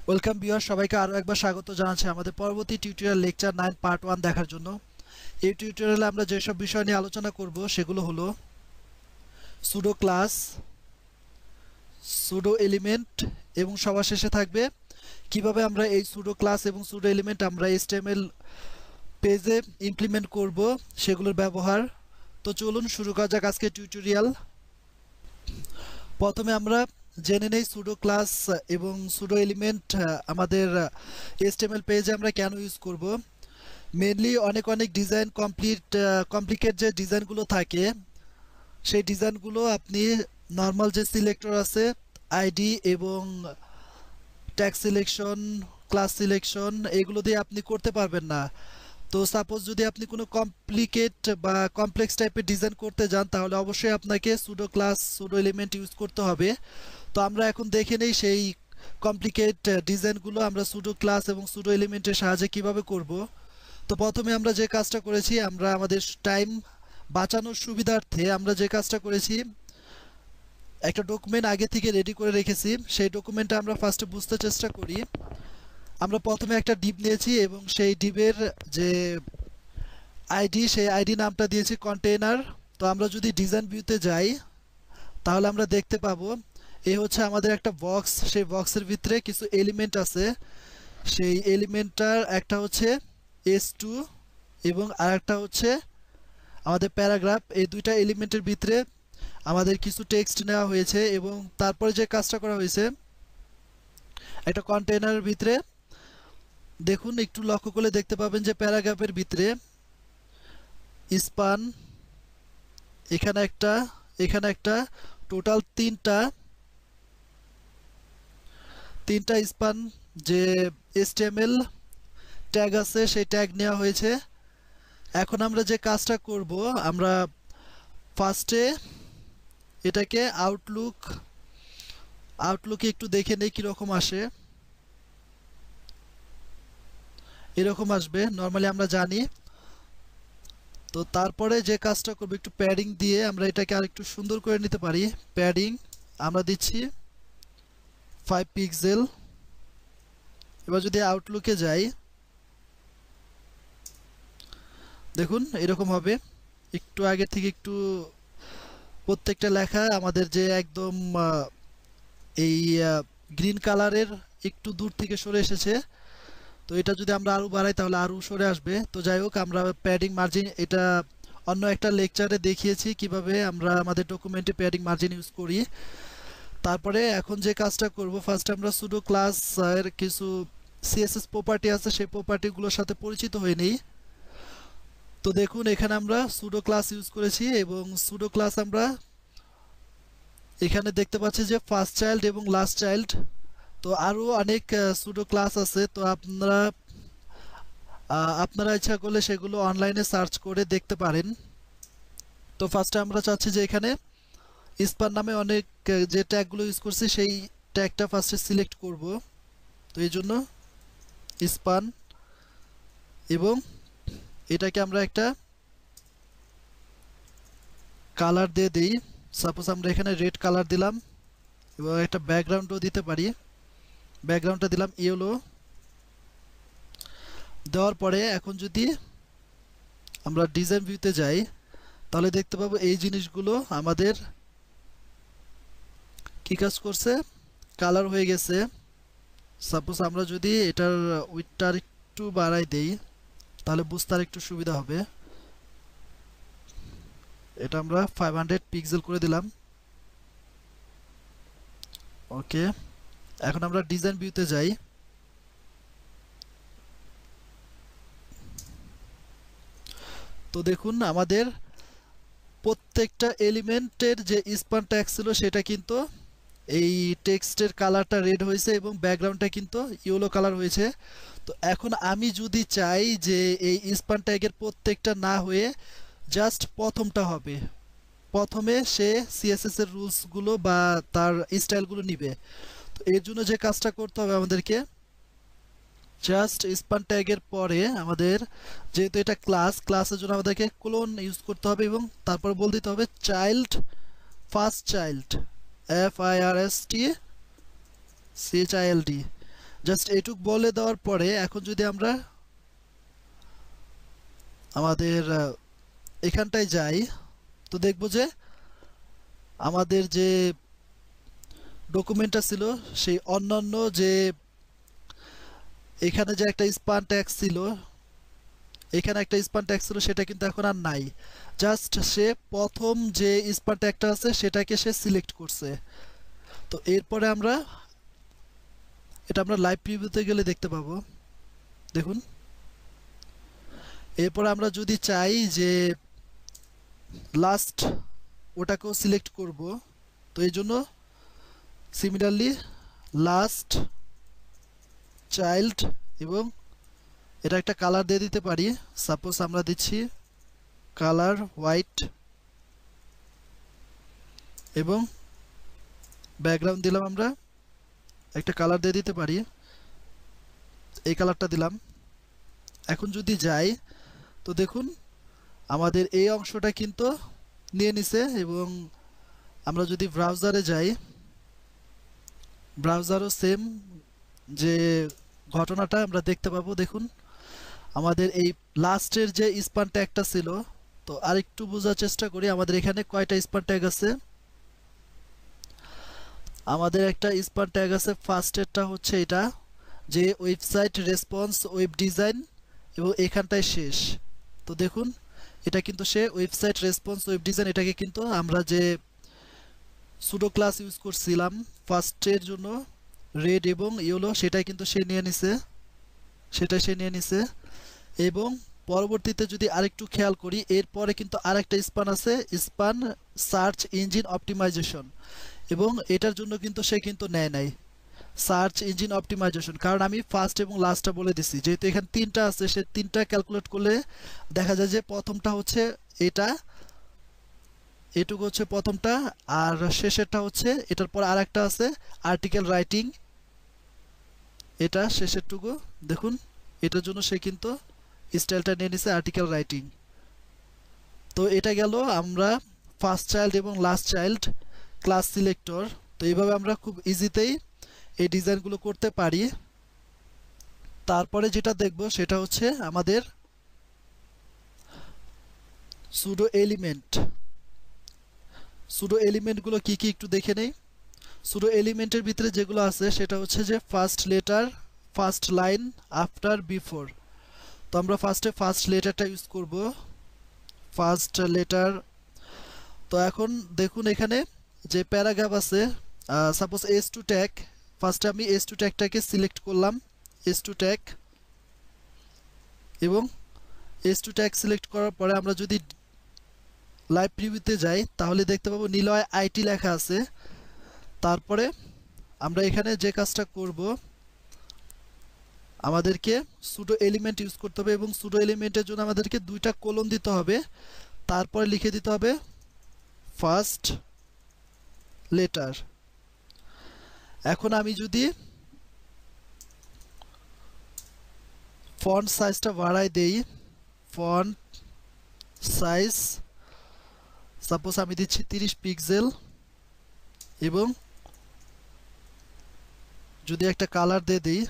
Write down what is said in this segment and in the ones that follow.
Welcome viewer, সবাইকে আরও একবার স্বাগত জানাচ্ছি আমাদের পরবর্তী টিউটোরিয়াল লেকচার 9 পার্ট 1 দেখার জন্য। এই টিউটোরিয়ালে আমরা যেসব বিষয় নিয়ে আলোচনা করব সেগুলো হলো সুডো ক্লাস, সুডো এলিমেন্ট এবং সবার শেষে থাকবে কিভাবে আমরা এই সুডো ক্লাস এবং সুডো এলিমেন্ট আমরা HTML পেজে ইমপ্লিমেন্ট করব সেগুলোর ব্যবহার। তো চলুন শুরু করা যাক আজকের টিউটোরিয়াল। প্রথমে আমরা জেনে নেই সুডো ক্লাস এবং সুডো এলিমেন্ট আমাদের HTML পেজে আমরা কেন ইউজ করব। মেনলি অনেক ডিজাইন কমপ্লিকেট যে ডিজাইনগুলো থাকে সেই ডিজাইনগুলো আপনি নর্মাল যে সিলেক্টর আছে আইডি এবং ট্যাগ সিলেকশন, ক্লাস সিলেকশন, এগুলো দিয়ে আপনি করতে পারবেন না। তো সাপোজ যদি আপনি কোনো কমপ্লিকেট বা কমপ্লেক্স টাইপের ডিজাইন করতে যান তাহলে অবশ্যই আপনাকে pseudo class pseudo element use করতে হবে। তো আমরা এখন দেখে নেই সেই কমপ্লিকেট ডিজাইনগুলো আমরা সুডো ক্লাস এবং সুডো এলিমেন্টের সাহায্যে কিভাবে করব। তো প্রথমে আমরা যে কাজটা করেছি, আমরা আমাদের টাইম বাঁচানোর সুবিধার্থে আমরা যে কাজটা করেছি, একটা ডকুমেন্ট আগে থেকে রেডি করে রেখেছি। সেই ডকুমেন্টটা আমরা ফার্স্টে বুঝতে চেষ্টা করি। আমরা প্রথমে একটা ডিপ নিয়েছি এবং সেই ডিপের যে আইডি, সেই আইডি নামটা দিয়েছি কন্টেইনার। তো আমরা যদি ডিজাইন ভিউতে যাই তাহলে আমরা দেখতে পাবো এই হচ্ছে আমাদের একটা বক্স। সেই বক্সের ভিতরে কিছু এলিমেন্ট আছে। সেই এলিমেন্টটার একটা হচ্ছে S2 এবং আরেকটা হচ্ছে আমাদের প্যারাগ্রাফ। এই দুইটা এলিমেন্টের ভিতরে আমাদের কিছু টেক্সট নেওয়া হয়েছে এবং তারপরে যে কাজটা করা হয়েছে, একটা কন্টেইনারের ভিতরে দেখুন, একটু লক্ষ্য করলে দেখতে পাবেন যে প্যারাগ্রাফের ভিতরে স্পান, এখানে একটা টোটাল তিনটা স্পান যে HTML ট্যাগ আছে সেই ট্যাগ নেওয়া হয়েছে। এখন আমরা যে কাজটা করব, আমরা ফার্স্টে এটাকে আউটলুকে একটু দেখে নেই কীরকম আসে। এরকম আসবে নর্মালি, আমরা জানি। তো তারপরে যে কাজটা করব, একটু প্যাডিং দিয়ে আমরা এটাকে আর একটু সুন্দর করে নিতে পারি। প্যাডিং আমরা দিচ্ছি 5 পিক্সেল। এবার যদি আউটলুকে যাই, দেখুন এরকম হবে। একটু আগে থেকে একটু প্রত্যেকটা লেখা আমাদের যে একদম এই গ্রিন কালারের একটু দূর থেকে সরে এসেছে। তো এটা যদি আমরা আরও বাড়াই তাহলে আরও সরে আসবে। তো যাই হোক, আমরা প্যাডিং মার্জিন এটা অন্য একটা লেকচারে দেখিয়েছি কিভাবে আমরা আমাদের ডকুমেন্টে প্যাডিং মার্জিন ইউজ করি। তারপরে এখন যে কাজটা করব, ফার্স্ট আমরা সুডো ক্লাস এর কিছু CSS প্রপার্টি আছে, সেই প্রপার্টিগুলোর সাথে পরিচিত হয়ে নিই। তো দেখুন এখানে আমরা সুডো ক্লাস ইউজ করেছি এবং সুডো ক্লাস আমরা এখানে দেখতে পাচ্ছি যে ফার্স্ট চাইল্ড এবং লাস্ট চাইল্ড। তো আরও অনেক সুডো ক্লাস আছে। তো আপনারা ইচ্ছা করলে সেগুলো অনলাইনে সার্চ করে দেখতে পারেন। তো ফার্স্টে আমরা চাচ্ছি যে এখানে স্পান নামে অনেক যে ট্যাগগুলো ইউজ করছি সেই ট্যাগটা ফার্স্টে সিলেক্ট করব। তো এই জন্য স্পান এবং এটাকে আমরা একটা কালার দিয়ে দিই। সাপোজ আমরা এখানে রেড কালার দিলাম এবং একটা ব্যাকগ্রাউন্ডও দিতে পারি। ব্যাকগ্রাউন্ডটা দিলাম ইয়েলো। দেওয়ার পরে এখন যদি আমরা ডিজাইন ভিউতে যাই তাহলে দেখতে পাবো এই জিনিসগুলো আমাদের কি কাজ করছে, কালার হয়ে গেছে। সাপোজ আমরা যদি এটার উইডথটা একটু বাড়াই দেই তাহলে বুঝতে আর একটু সুবিধা হবে। এটা আমরা 500 পিক্সেল করে দিলাম। ওকে, এখন আমরা ডিজাইন ভিউতে যাই। তো দেখুন আমাদের প্রত্যেকটা এলিমেন্টের যে স্পান ট্যাগ ছিল সেটা কিন্তু এই টেক্সটের কালারটা রেড হয়েছে এবং ব্যাকগ্রাউন্ডটা কিন্তু ইয়েলো কালার হয়েছে। তো এখন আমি যদি চাই যে এই স্পান ট্যাগের প্রত্যেকটা না হয়ে জাস্ট প্রথমটা হবে, প্রথমে সে CSS এর রুলসগুলো বা তার স্টাইলগুলো নিবে। তো এর জন্য যে কাজটা করতে হবে আমাদেরকে, জাস্ট স্পান ট্যাগের পরে আমাদের যেহেতু এটা ক্লাসের জন্য আমাদেরকে ক্লোন ইউজ করতে হবে এবং তারপর বলে দিতে হবে child, first child, FIRST CHILD। Just এইটুক বলে দেওয়ার পরে এখন যদি আমরা আমাদের এখানটায় যাই তো দেখব যে আমাদের যে ডকুমেন্টটা ছিল সেই অন্যান্য যে এখানে যে একটা স্পান ট্যাক্স ছিল, এখানে একটা স্পান ট্যাক্স ছিল সেটা কিন্তু এখন আর নাই। জাস্ট সে প্রথম যে স্পান ট্যাগটা আছে সেটাকে সে সিলেক্ট করছে। তো এরপরে আমরা এটা আমরা লাইভ প্রিভিউতে গেলে দেখতে পাবো। দেখুন, এরপর আমরা যদি চাই যে লাস্ট ওটাকেও সিলেক্ট করব, তো এই জন্য সিমিলারলি লাস্ট চাইল্ড এবং এটা একটা কালার দিয়ে দিতে পারি। সাপোজ আমরা দিচ্ছি কালার হোয়াইট এবং ব্যাকগ্রাউন্ড দিলাম, আমরা একটা কালার দিয়ে দিতে পারি, এই কালারটা দিলাম। এখন যদি যাই তো দেখুন আমাদের এই অংশটা কিন্তু নিয়ে নিছে। এবং আমরা যদি ব্রাউজারে যাই, ব্রাউজারও সেম যে ঘটনাটা আমরা দেখতে পাবো। দেখুন আমাদের এই লাস্টের যে স্পান ট্যাগটা ছিল, তো আরেকটু বোঝার চেষ্টা করি আমাদের এখানে কয়টা স্পান ট্যাগ আছে। আমাদের একটা স্পান ট্যাগ আছে, ফার্স্টেরটা হচ্ছে এটা যে ওয়েবসাইট রেসপন্স ওয়েব ডিজাইন এবং এখানটায় শেষ। তো দেখুন এটা কিন্তু সে ওয়েবসাইট রেসপন্স ওয়েব ডিজাইন, এটাকে কিন্তু আমরা যে সুডো ক্লাস ইউজ করছিলাম ফার্স্টের জন্য রেড এবং ইয়েলো, সেটাই কিন্তু সে নিয়ে নিছে। এবং পরবর্তীতে যদি আরেকটু খেয়াল করি, এরপরে কিন্তু আরেকটা স্পান আছে, স্পান সার্চ ইঞ্জিন অপটিমাইজেশন, এবং এটার জন্য কিন্তু সে কিন্তু নেয় নাই সার্চ ইঞ্জিন অপটিমাইজেশন, কারণ আমি ফার্স্ট এবং লাস্টটা বলে দিছি। যেহেতু এখানে তিনটা আছে, সে তিনটা ক্যালকুলেট করলে দেখা যায় যে প্রথমটা হচ্ছে এটা, এটুকু হচ্ছে প্রথমটা, আর শেষেরটা হচ্ছে এটার পর আরেকটা আছে আর্টিকেল রাইটিং, এটা শেষেরটুকু। দেখুন এটার জন্য সে কিন্তু স্টাইলটা নিয়ে নিছে আর্টিকেল রাইটিং। তো এটা গেল আমরা ফার্স্ট চাইল্ড এবং লাস্ট চাইল্ড ক্লাস সিলেক্টর। তো এইভাবে আমরা খুব ইজিতেই এই ডিজাইনগুলো করতে পারি। তারপরে যেটা দেখব সেটা হচ্ছে আমাদের সুডো এলিমেন্ট। সুডো এলিমেন্টগুলো কি কি একটু দেখে নেই। সুডো এলিমেন্টের ভিতরে যেগুলো আছে সেটা হচ্ছে যে first letter, first line, after, before. তো আমরা ফার্স্টে ফার্স্ট লেটারটা ইউজ করব, ফার্স্ট লেটার। তো এখন দেখুন এখানে যে প্যারাগ্রাফ আছে, সাপোজ এস টু ট্যাগ, ফার্স্টে আমি এস টু ট্যাগটাকে সিলেক্ট করলাম, এস টু ট্যাগ। এবং এস টু ট্যাগ সিলেক্ট করার পরে আমরা যদি লাইভ প্রিভিউতে যাই তাহলে দেখতে পাবো নিলয় আইটি লেখা আছে। তারপরে আমরা এখানে যে কাজটা করব, আমাদেরকে সুডো এলিমেন্ট ইউজ করতে হবে এবং সুডো এলিমেন্টের জন্য আমাদেরকে দুইটা কোলন দিতে হবে, তারপরে লিখে দিতে হবে ফার্স্ট লেটার। এখন আমি যদি ফন্ট সাইজটা বাড়াই দেই, ফন্ট সাইজ সাপোজ আমি দিচ্ছি 30 পিক্সেল, এবং যদি একটা কালার দিয়ে দিই,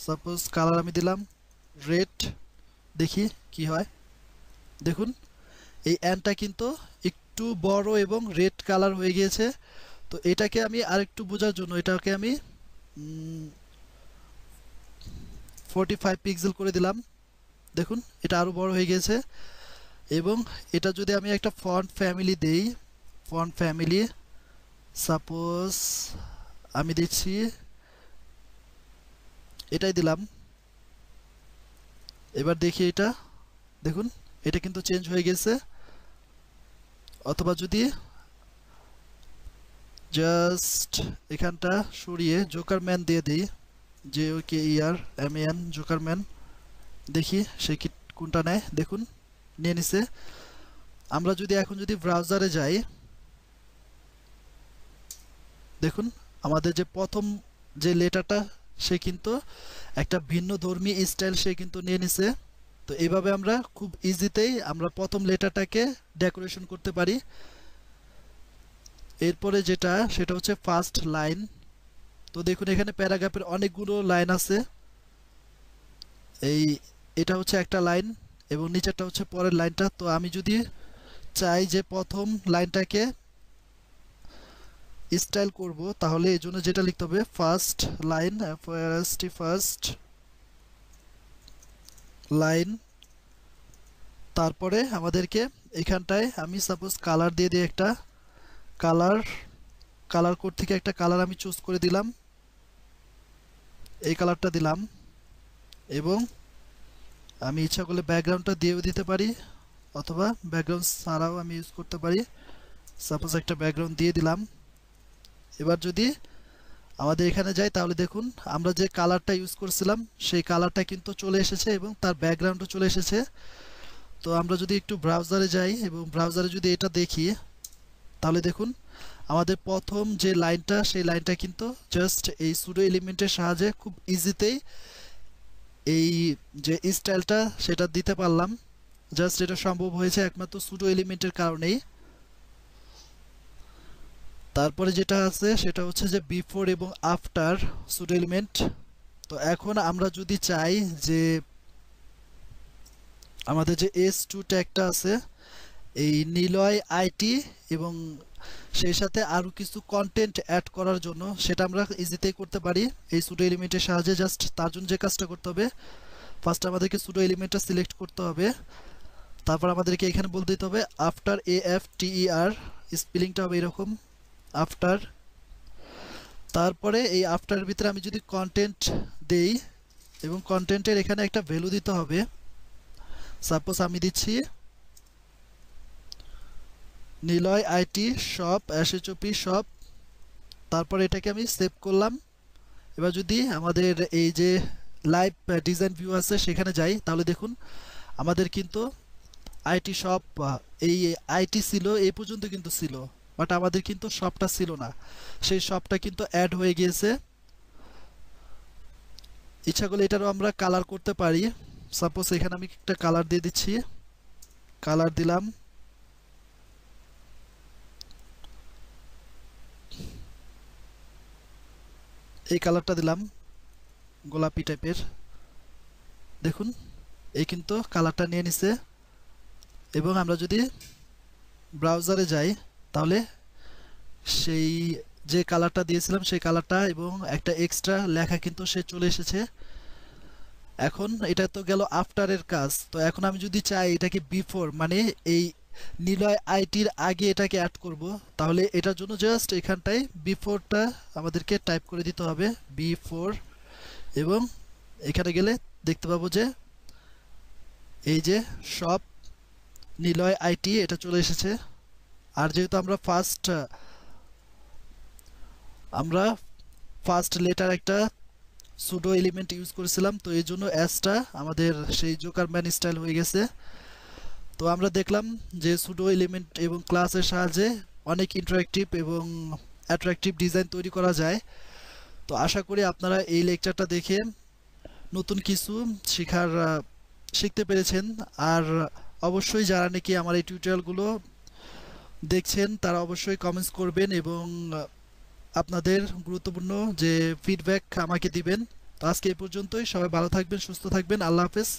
সাপোজ কালার আমি দিলাম রেড, দেখি কি হয়। দেখুন এই অ্যানটা কিন্তু একটু বড় এবং রেড কালার হয়ে গিয়েছে। তো এটাকে আমি আরেকটু বোঝার জন্য এটাকে আমি 45 পিক্সেল করে দিলাম। দেখুন এটা আরও বড় হয়ে গিয়েছে। এবং এটা যদি আমি একটা ফন্ট ফ্যামিলি দেই, ফন্ট ফ্যামিলি সাপোজ আমি দিচ্ছি এটাই দিলাম। এবার দেখি এটা, দেখুন এটা কিন্তু চেঞ্জ হয়ে গেছে। অথবা যদি জাস্ট এখানটা সরিয়ে জোকার ম্যান দিয়ে দিই, JOKERMAN জোকার ম্যান, দেখি সে কি কোনটা নেয়। দেখুন নিয়ে নিছে। আমরা যদি এখন যদি ব্রাউজারে যাই, দেখুন আমাদের যে প্রথম যে লেটারটা সে কিন্তু একটা ভিন্ন ধর্মী স্টাইল সে কিন্তু নিয়ে নিছে। তো এইভাবে আমরা খুব ইজিতেই আমরা প্রথম লেটারটাকে ডেকোরেশন করতে পারি। এরপরে যেটা সেটা হচ্ছে ফার্স্ট লাইন। তো দেখুন এখানে প্যারাগ্রাফের অনেকগুলো লাইন আছে। এই এটা হচ্ছে একটা লাইন এবং নিচেরটা হচ্ছে পরের লাইনটা। তো আমি যদি চাই যে প্রথম লাইনটাকে স্টাইল করব, তাহলে এই জন্য যেটা লিখতে হবে ফার্স্ট লাইন, ফার্স্ট লাইন। তারপরে আমাদেরকে এখানটায় আমি সাপোজ কালার দিয়ে দিই একটা কালার, কালার কোড থেকে একটা কালার আমি চুজ করে দিলাম, এই কালারটা দিলাম। এবং আমি ইচ্ছা করলে ব্যাকগ্রাউন্ডটা দিয়েও দিতে পারি, অথবা ব্যাকগ্রাউন্ড ছাড়াও আমি ইউজ করতে পারি। সাপোজ একটা ব্যাকগ্রাউন্ড দিয়ে দিলাম। এবার যদি আমাদের এখানে যাই, তাহলে দেখুন আমরা যে কালারটা ইউজ করছিলাম সেই কালারটা কিন্তু চলে এসেছে এবং তার ব্যাকগ্রাউন্ডও চলে এসেছে। তো আমরা যদি একটু ব্রাউজারে যাই এবং ব্রাউজারে যদি এটা দেখি, তাহলে দেখুন আমাদের প্রথম যে লাইনটা সেই লাইনটা কিন্তু জাস্ট এই সুডো এলিমেন্টের সাহায্যে খুব ইজিতেই এই যে স্টাইলটা সেটা দিতে পারলাম। জাস্ট এটা সম্ভব হয়েছে একমাত্র সুডো এলিমেন্টের কারণেই। তারপরে যেটা আছে সেটা হচ্ছে যে বিফোর এবং আফটার সুডো এলিমেন্ট। তো এখন আমরা যদি চাই যে আমাদের যে S2 ট্যাগটা আছে এই নিলয় আইটি এবং সেই সাথে আরও কিছু কন্টেন্ট অ্যাড করার জন্য, সেটা আমরা ইজিতেই করতে পারি এই সুডো এলিমেন্টের সাহায্যে। জাস্ট তার জন্য যে কাজটা করতে হবে, ফার্স্ট আমাদেরকে সুডো এলিমেন্টটা সিলেক্ট করতে হবে। তারপর আমাদেরকে এখানে বলতে দিতে হবে আফটার, AFTER, স্পেলিংটা হবে এরকম আফটার। তারপরে এই আফটারের ভিতরে আমি যদি কন্টেন্ট দেই এবং কন্টেন্টের এখানে একটা ভ্যালু দিতে হবে। সাপোজ আমি দিচ্ছি Niloy IT shop, SHOP shop. তারপর এটাকে আমি সেভ করলাম। এবার যদি আমাদের এই যে লাইভ ডিজাইন ভিউ আছে সেখানে যাই, তাহলে দেখুন আমাদের কিন্তু আইটি শপ, এই আইটি ছিল এই পর্যন্ত কিন্তু ছিল, বাট আমাদের কিন্তু শপটা ছিল না। সেই শপটা কিন্তু অ্যাড হয়ে গিয়েছে। ইচ্ছা করলে এটারও আমরা কালার করতে পারি। সাপোজ এখানে আমি একটা কালার দিয়ে দিচ্ছি, কালার দিলাম। এই কালারটা দিলাম গোলাপি টাইপের। দেখুন এই কিন্তু কালারটা নিয়ে নিছে। এবং আমরা যদি ব্রাউজারে যাই, তাহলে সেই যে কালারটা দিয়েছিলাম সেই কালারটা এবং একটা এক্সট্রা লেখা কিন্তু সে চলে এসেছে। এখন এটা তো গেল আফটারের কাজ। তো এখন আমি যদি চাই এটাকে বিফোর, মানে এই নিলয় আইটির আগে এটাকে অ্যাড করব, তাহলে এটার জন্য জাস্ট এখানটায় বিফোরটা আমাদেরকে টাইপ করে দিতে হবে, বিফোর। এবং এখানে গেলে দেখতে পাবো যে এই যে শপ নিলয় আইটি এটা চলে এসেছে। আর যেহেতু আমরা ফার্স্ট লেটার একটা সুডো এলিমেন্ট ইউজ করেছিলাম, তো এই জন্য অ্যাসটা আমাদের সেই জোকারম্যান স্টাইল হয়ে গেছে। তো আমরা দেখলাম যে সুডো এলিমেন্ট এবং ক্লাসের সাহায্যে অনেক ইন্টারেক্টিভ এবং অ্যাট্রাকটিভ ডিজাইন তৈরি করা যায়। তো আশা করি আপনারা এই লেকচারটা দেখে নতুন কিছু শিখতে পেরেছেন। আর অবশ্যই যারা নাকি আমার এই টিউটোরিয়ালগুলো দেখছেন তারা অবশ্যই কমেন্টস করবেন এবং আপনাদের গুরুত্বপূর্ণ যে ফিডব্যাক আমাকে দিবেন। তো আজকে এই পর্যন্তই। সবাই ভালো থাকবেন, সুস্থ থাকবেন। আল্লাহ হাফেজ।